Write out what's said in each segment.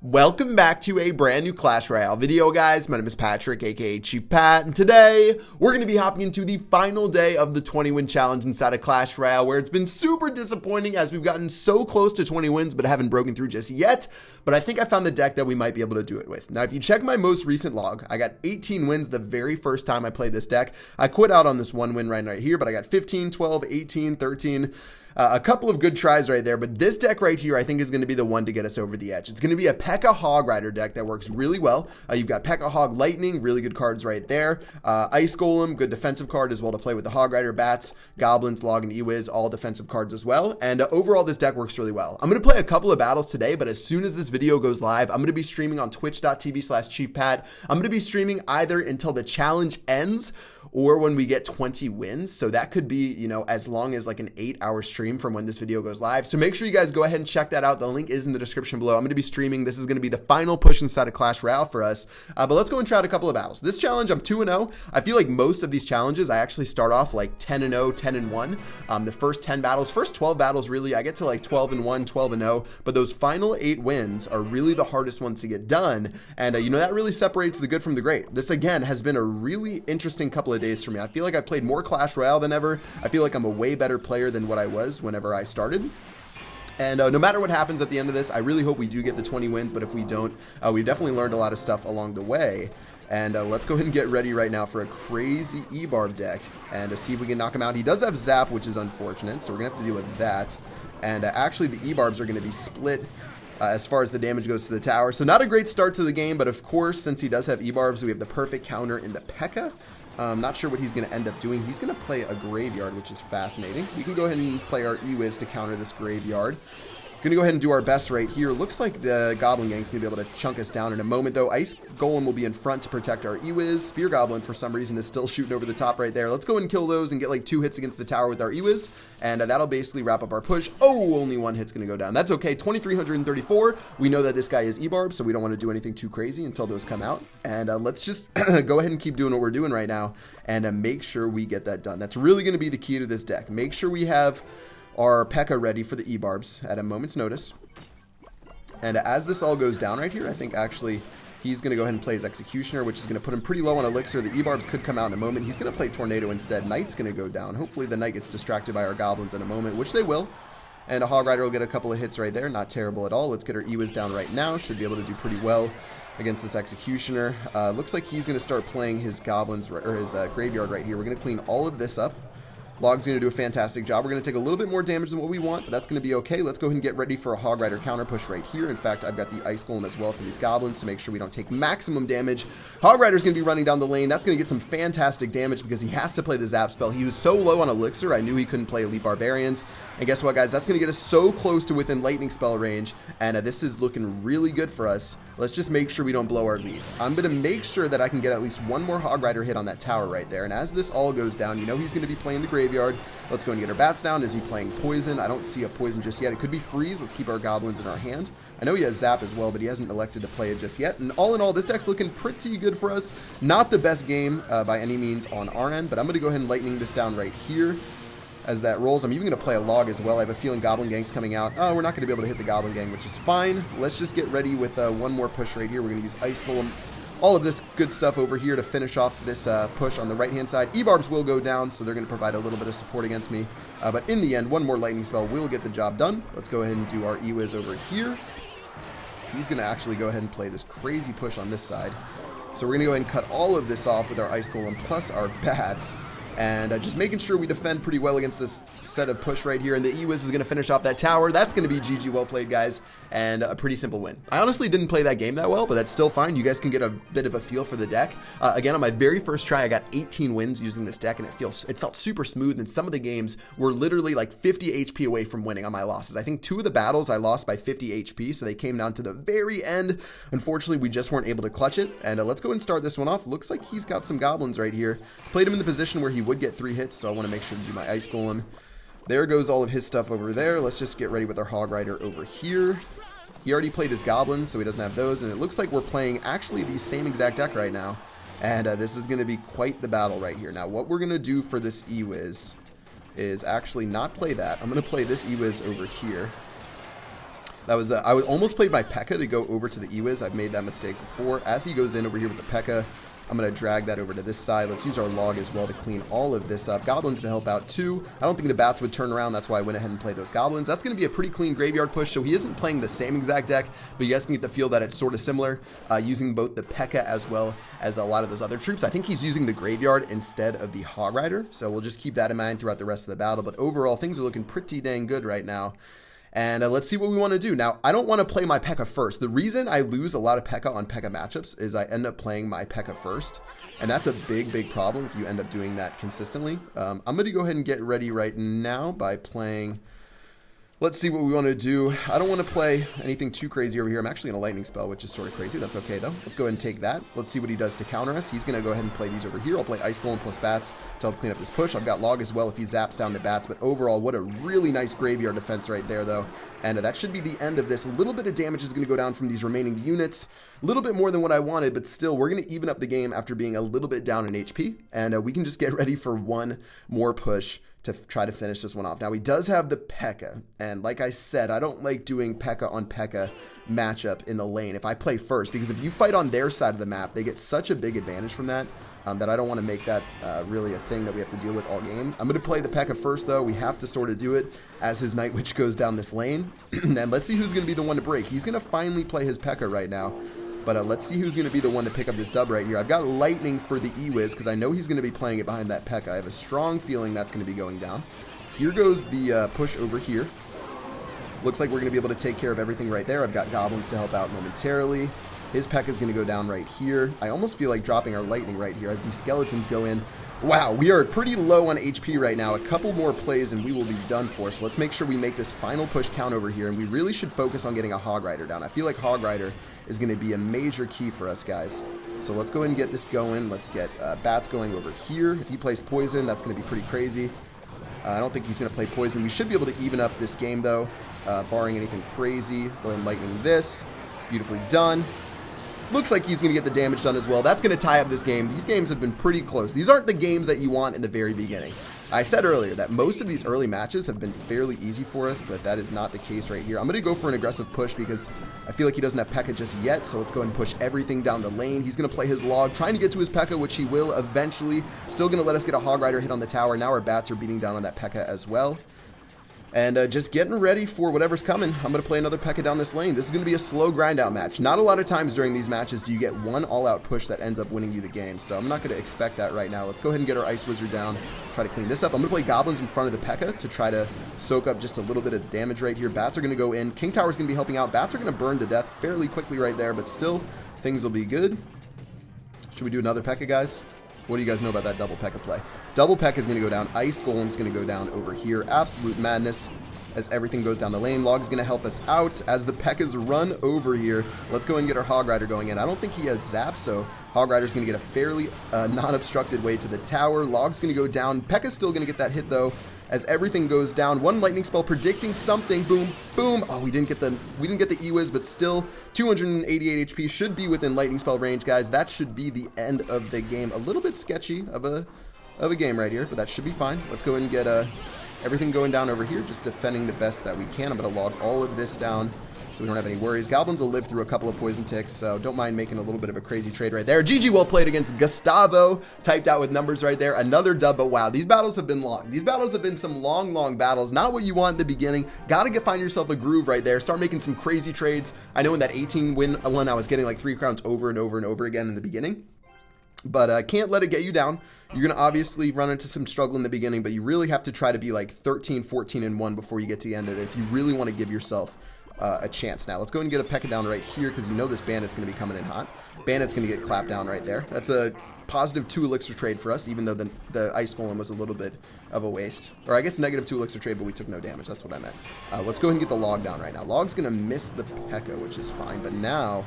Welcome back to a brand new Clash Royale video, guys. My name is Patrick, aka Chief Pat, and today we're going to be hopping into the final day of the 20-win challenge inside of Clash Royale, where it's been super disappointing as we've gotten so close to 20 wins but haven't broken through just yet. But I think I found the deck that we might be able to do it with. Now, if you check my most recent log, I got 18 wins the very first time I played this deck. I quit out on this one win right here, but I got 15, 12, 18, 13... a couple of good tries right there, but this deck right here I think is going to be the one to get us over the edge. It's going to be a P.E.K.K.A. Hog Rider deck that works really well. You've got P.E.K.K.A. Hog Lightning, really good cards right there. Ice Golem, good defensive card as well to play with the Hog Rider. Bats, Goblins, Log, and Ewiz, all defensive cards as well. And overall, this deck works really well. I'm going to play a couple of battles today, but as soon as this video goes live, I'm going to be streaming on twitch.tv/ChiefPat. I'm going to be streaming either until the challenge ends or when we get 20 wins. So that could be, you know, as long as like an 8-hour stream from when this video goes live. So make sure you guys go ahead and check that out. The link is in the description below. I'm going to be streaming. This is going to be the final push inside of Clash Royale for us. But let's go and try out a couple of battles. This challenge, I'm 2-0. I feel like most of these challenges, I actually start off like 10-0, 10-1. The first 10 battles, first 12 battles, really, I get to like 12-1, 12-0. But those final 8 wins are really the hardest ones to get done. And, you know, that really separates the good from the great. This, again, has been a really interesting couple of days for me. I feel like I've played more Clash Royale than ever. I feel like I'm a way better player than what I was whenever I started. And no matter what happens at the end of this, I really hope we do get the 20 wins. But if we don't, we've definitely learned a lot of stuff along the way. And let's go ahead and get ready right now for a crazy E-Barb deck and to see if we can knock him out. He does have Zap, which is unfortunate, so we're going to have to deal with that. And actually, the E-Barbs are going to be split as far as the damage goes to the tower. So not a great start to the game, but of course, since he does have E-Barbs, we have the perfect counter in the P.E.K.K.A. Not sure what he's going to end up doing. He's going to play a Graveyard, which is fascinating. We can go ahead and play our Ewiz to counter this Graveyard. Going to go ahead and do our best right here. Looks like the Goblin Gang's going to be able to chunk us down in a moment, though. Ice Golem will be in front to protect our Ewiz. Spear Goblin, for some reason, is still shooting over the top right there. Let's go and kill those and get like 2 hits against the tower with our Ewiz, and that'll basically wrap up our push. Oh, only 1 hit's going to go down. That's okay. 2,334. We know that this guy is E-Barb, so we don't want to do anything too crazy until those come out. And let's just go ahead and keep doing what we're doing right now and make sure we get that done. That's really going to be the key to this deck. Make sure we have our P.E.K.K.A. ready for the E-Barbs at a moment's notice. And as this all goes down right here, I think actually he's going to go ahead and play his Executioner, which is going to put him pretty low on Elixir. The E-Barbs could come out in a moment. He's going to play Tornado instead. Knight's going to go down. Hopefully the Knight gets distracted by our Goblins in a moment, which they will. And a Hog Rider will get a couple of hits right there. Not terrible at all. Let's get our Ewiz down right now. Should be able to do pretty well against this Executioner. Looks like he's going to start playing his Goblins, or his Graveyard right here. We're going to clean all of this up. Log's going to do a fantastic job. We're going to take a little bit more damage than what we want, but that's going to be okay. Let's go ahead and get ready for a Hog Rider counter push right here. In fact, I've got the Ice Golem as well for these Goblins to make sure we don't take maximum damage. Hog Rider's going to be running down the lane. That's going to get some fantastic damage because he has to play the Zap spell. He was so low on Elixir, I knew he couldn't play Elite Barbarians. And guess what, guys? That's going to get us so close to within Lightning spell range, and this is looking really good for us. Let's just make sure we don't blow our lead. I'm going to make sure that I can get at least 1 more Hog Rider hit on that tower right there. And as this all goes down, you know he's going to be playing the Graveyard. Let's go and get our Bats down. Is he playing Poison? I don't see a Poison just yet. It could be Freeze. Let's keep our Goblins in our hand. I know he has Zap as well, but he hasn't elected to play it just yet. And all in all, this deck's looking pretty good for us. Not the best game by any means on our end, but I'm going to go ahead and Lightning this down right here. As that rolls, I'm even going to play a Log as well. I have a feeling Goblin Gang's coming out. Oh, we're not going to be able to hit the Goblin Gang, which is fine. Let's just get ready with 1 more push right here. We're going to use Ice Golem. All of this good stuff over here to finish off this push on the right-hand side. E-Barbs will go down, so they're going to provide a little bit of support against me. But in the end, 1 more Lightning spell will get the job done. Let's go ahead and do our Ewiz over here. He's going to actually go ahead and play this crazy push on this side. So we're going to go ahead and cut all of this off with our Ice Golem plus our Bats. And just making sure we defend pretty well against this set of push right here. And the Ewiz is going to finish off that tower. That's going to be GG, well played, guys. And a pretty simple win. I honestly didn't play that game that well, but that's still fine. You guys can get a bit of a feel for the deck. Again, on my very first try, I got 18 wins using this deck, and it felt super smooth. And some of the games were literally like 50 HP away from winning on my losses. I think 2 of the battles I lost by 50 HP, so they came down to the very end. Unfortunately, we just weren't able to clutch it. And let's go and start this one off. Looks like he's got some Goblins right here. Played him in the position where he would get 3 hits, so I want to make sure to do my Ice Golem. There goes all of his stuff over there. Let's just get ready with our Hog Rider over here. He already played his Goblins, so he doesn't have those, and it looks like we're playing actually the same exact deck right now. And this is going to be quite the battle right here. Now, what we're going to do for this Ewiz is actually not play that. I'm going to play this Ewiz over here. That was, I almost played my P.E.K.K.A. to go over to the Ewiz. I've made that mistake before. As he goes in over here with the P.E.K.K.A., I'm going to drag that over to this side. Let's use our log as well to clean all of this up. Goblins to help out too. I don't think the bats would turn around. That's why I went ahead and played those goblins. That's going to be a pretty clean graveyard push. So he isn't playing the same exact deck, but you guys can get the feel that it's sort of similar, using both the P.E.K.K.A. as well as a lot of those other troops. I think he's using the graveyard instead of the Hog Rider. So we'll just keep that in mind throughout the rest of the battle. But overall, things are looking pretty dang good right now. And let's see what we want to do. Now, I don't want to play my P.E.K.K.A. first. The reason I lose a lot of P.E.K.K.A. on P.E.K.K.A. matchups is I end up playing my P.E.K.K.A. first. And that's a big, big problem if you end up doing that consistently. I'm going to go ahead and get ready right now by playing... Let's see what we want to do. I don't want to play anything too crazy over here. I'm actually in a lightning spell, which is sort of crazy. That's okay, though. Let's go ahead and take that. Let's see what he does to counter us. He's going to go ahead and play these over here. I'll play Ice Golem plus Bats to help clean up this push. I've got Log as well if he zaps down the Bats. But overall, what a really nice graveyard defense right there, though. And that should be the end of this. A little bit of damage is going to go down from these remaining units. A little bit more than what I wanted, but still, we're going to even up the game after being a little bit down in HP. And we can just get ready for one more push to try to finish this one off. Now, he does have the P.E.K.K.A. And like I said, I don't like doing P.E.K.K.A. on P.E.K.K.A. matchup in the lane if I play first, because if you fight on their side of the map, they get such a big advantage from that, that I don't want to make that really a thing that we have to deal with all game. I'm going to play the P.E.K.K.A. first, though. We have to sort of do it as his Night Witch goes down this lane. And let's see who's going to be the one to break. He's going to finally play his P.E.K.K.A. right now. But let's see who's going to be the one to pick up this dub right here. I've got Lightning for the Ewiz because I know he's going to be playing it behind that P.E.K.K.A. I have a strong feeling that's going to be going down. Here goes the push over here. Looks like we're going to be able to take care of everything right there. I've got goblins to help out momentarily. His P.E.K.K.A. is going to go down right here. I almost feel like dropping our lightning right here as these skeletons go in. Wow, we are pretty low on HP right now. A couple more plays and we will be done for. So let's make sure we make this final push count over here. And we really should focus on getting a Hog Rider down. I feel like Hog Rider is going to be a major key for us, guys. So let's go ahead and get this going. Let's get Bats going over here. If he plays Poison, that's going to be pretty crazy. I don't think he's going to play Poison. We should be able to even up this game, though, barring anything crazy. Go ahead and Lightning this. Beautifully done. Looks like he's going to get the damage done as well. That's going to tie up this game. These games have been pretty close. These aren't the games that you want in the very beginning. I said earlier that most of these early matches have been fairly easy for us, but that is not the case right here. I'm going to go for an aggressive push because I feel like he doesn't have P.E.K.K.A. just yet, so let's go ahead and push everything down the lane. He's going to play his log, trying to get to his P.E.K.K.A., which he will eventually. Still going to let us get a Hog Rider hit on the tower. Now our Bats are beating down on that P.E.K.K.A. as well. And just getting ready for whatever's coming. I'm going to play another P.E.K.K.A. down this lane. This is going to be a slow grind out match. Not a lot of times during these matches do you get one all-out push that ends up winning you the game. So I'm not going to expect that right now. Let's go ahead and get our Ice Wizard down. Try to clean this up. I'm going to play Goblins in front of the P.E.K.K.A. to try to soak up just a little bit of damage right here. Bats are going to go in. King Tower is going to be helping out. Bats are going to burn to death fairly quickly right there. But still, things will be good. Should we do another P.E.K.K.A., guys? What do you guys know about that double P.E.K.K.A. play? Double P.E.K.K.A. is going to go down. Ice Golem is going to go down over here. Absolute madness as everything goes down the lane. Log is going to help us out as the P.E.K.K.A.s run over here. Let's go and get our Hog Rider going in. I don't think he has Zap, so Hog Rider is going to get a fairly non-obstructed way to the tower. Log's going to go down. P.E.K.K.A.'s still going to get that hit, though, as everything goes down. One lightning spell predicting something. Boom, boom. Oh, we didn't get the Ewiz, but still 288 HP should be within lightning spell range, guys. That should be the end of the game. A little bit sketchy of a game right here, but that should be fine. Let's go ahead and get everything going down over here, just defending the best that we can. I'm going to log all of this down so we don't have any worries. Goblins will live through a couple of poison ticks, so don't mind making a little bit of a crazy trade right there. GG, well played against Gustavo, typed out with numbers right there. Another dub, but wow, these battles have been long. These battles have been some long, long battles. Not what you want in the beginning. Got to find yourself a groove right there. Start making some crazy trades. I know in that 18-win one, I was getting like 3 crowns over and over and over again in the beginning. But can't let it get you down. You're going to obviously run into some struggle in the beginning, but you really have to try to be like 13, 14, and 1 before you get to the end of it if you really want to give yourself a chance. Now, let's go ahead and get a P.E.K.K.A. down right here because you know this Bandit's going to be coming in hot. Bandit's going to get clapped down right there. That's a positive 2 elixir trade for us, even though the Ice Golem was a little bit of a waste. Or I guess negative 2 elixir trade, but we took no damage. That's what I meant. Let's go ahead and get the Log down right now. Log's going to miss the P.E.K.K.A., which is fine, but now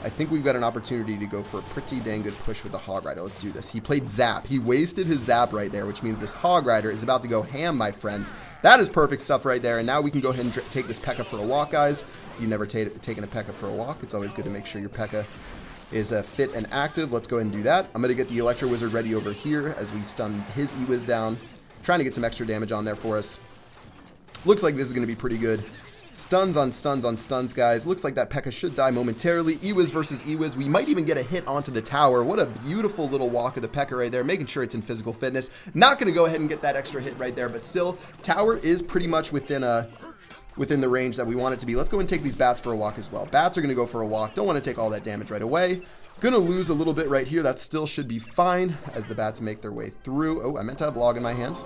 I think we've got an opportunity to go for a pretty dang good push with the Hog Rider. Let's do this. He played Zap. He wasted his Zap right there, which means this Hog Rider is about to go ham, my friends. That is perfect stuff right there. And now we can go ahead and take this P.E.K.K.A. for a walk, guys. If you've never taken a P.E.K.K.A. for a walk, it's always good to make sure your P.E.K.K.A. is fit and active. Let's go ahead and do that. I'm going to get the Electro Wizard ready over here as we stun his Ewiz down. Trying to get some extra damage on there for us. Looks like this is going to be pretty good. Stuns on stuns on stuns, guys. Looks like that P.E.K.K.A should die momentarily. Ewiz versus Ewiz. We might even get a hit onto the tower. What a beautiful little walk of the P.E.K.K.A right there, making sure it's in physical fitness. Not going to go ahead and get that extra hit right there, but still, tower is pretty much within the range that we want it to be. Let's go and take these bats for a walk as well. Bats are going to go for a walk. Don't want to take all that damage right away. Gonna lose a little bit right here. That still should be fine as the bats make their way through. Oh, I meant to have log in my hand.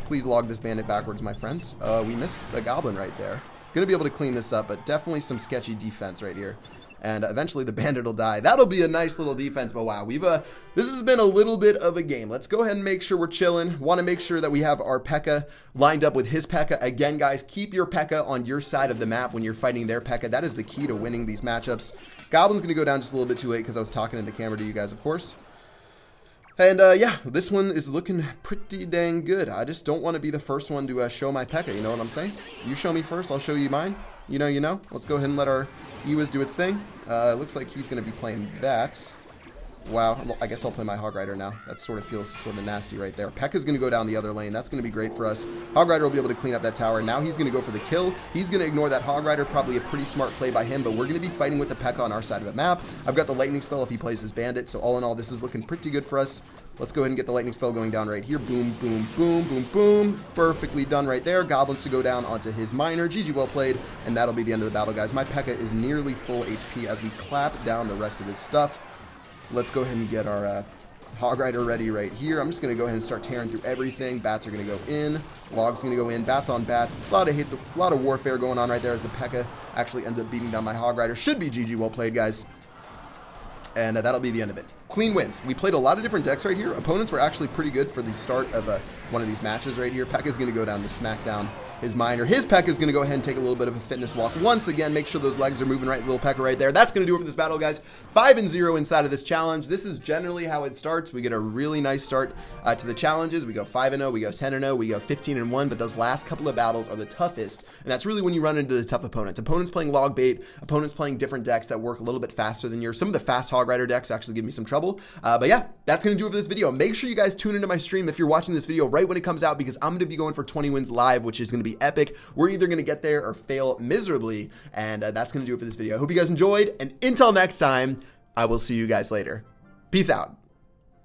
Please log this bandit backwards, my friends. We missed a goblin right there. Gonna be able to clean this up, but definitely some sketchy defense right here. And eventually the bandit will die. That'll be a nice little defense, but wow, this has been a little bit of a game. Let's go ahead and make sure we're chilling. Want to make sure that we have our P.E.K.K.A lined up with his P.E.K.K.A. Again, guys, keep your P.E.K.K.A on your side of the map when you're fighting their P.E.K.K.A. That is the key to winning these matchups. Goblin's gonna go down just a little bit too late because I was talking in the camera to you guys, of course. And yeah, this one is looking pretty dang good. I just don't want to be the first one to show my P.E.K.K.A, you know what I'm saying? You show me first, I'll show you mine. You know. Let's go ahead and let our Ewiz do its thing. Looks like he's going to be playing that. Wow, I guess I'll play my Hog Rider now. That sort of feels sort of nasty right there. P.E.K.K.A's going to go down the other lane. That's going to be great for us. Hog Rider will be able to clean up that tower. Now he's going to go for the kill. He's going to ignore that Hog Rider. Probably a pretty smart play by him, but we're going to be fighting with the P.E.K.K.A on our side of the map. I've got the lightning spell if he plays his bandit, so all in all, this is looking pretty good for us. Let's go ahead and get the lightning spell going down right here. Boom, boom, boom, boom, boom. Perfectly done right there. Goblins to go down onto his miner. GG, well played. And that'll be the end of the battle, guys. My P.E.K.K.A is nearly full HP as we clap down the rest of his stuff. Let's go ahead and get our Hog Rider ready right here. I'm just going to go ahead and start tearing through everything. Bats are going to go in. Log's going to go in. Bats on bats. A lot of warfare going on right there as the P.E.K.K.A actually ends up beating down my Hog Rider. Should be GG, well played, guys. And that'll be the end of it. Clean wins. We played a lot of different decks right here. Opponents were actually pretty good for the start of one of these matches right here. P.E.K.K.A is going to go down to smack down his miner. His P.E.K.K.A is going to go ahead and take a little bit of a fitness walk. Once again, make sure those legs are moving right. Little P.E.K.K.A right there. That's going to do it for this battle, guys. 5-0 inside of this challenge. This is generally how it starts. We get a really nice start to the challenges. We go 5-0, we go 10-0, we go 15-1, but those last couple of battles are the toughest, and that's really when you run into the tough opponents. Opponents playing log bait, opponents playing different decks that work a little bit faster than yours. Some of the fast Hog Rider decks actually give me some trouble, but yeah, that's going to do it for this video. Make sure you guys tune into my stream if you're watching this video right when it comes out, because I'm going to be going for 20 wins live, which is going to be epic. We're either going to get there or fail miserably, and that's going to do it for this video. I hope you guys enjoyed, and until next time, I will see you guys later. Peace out.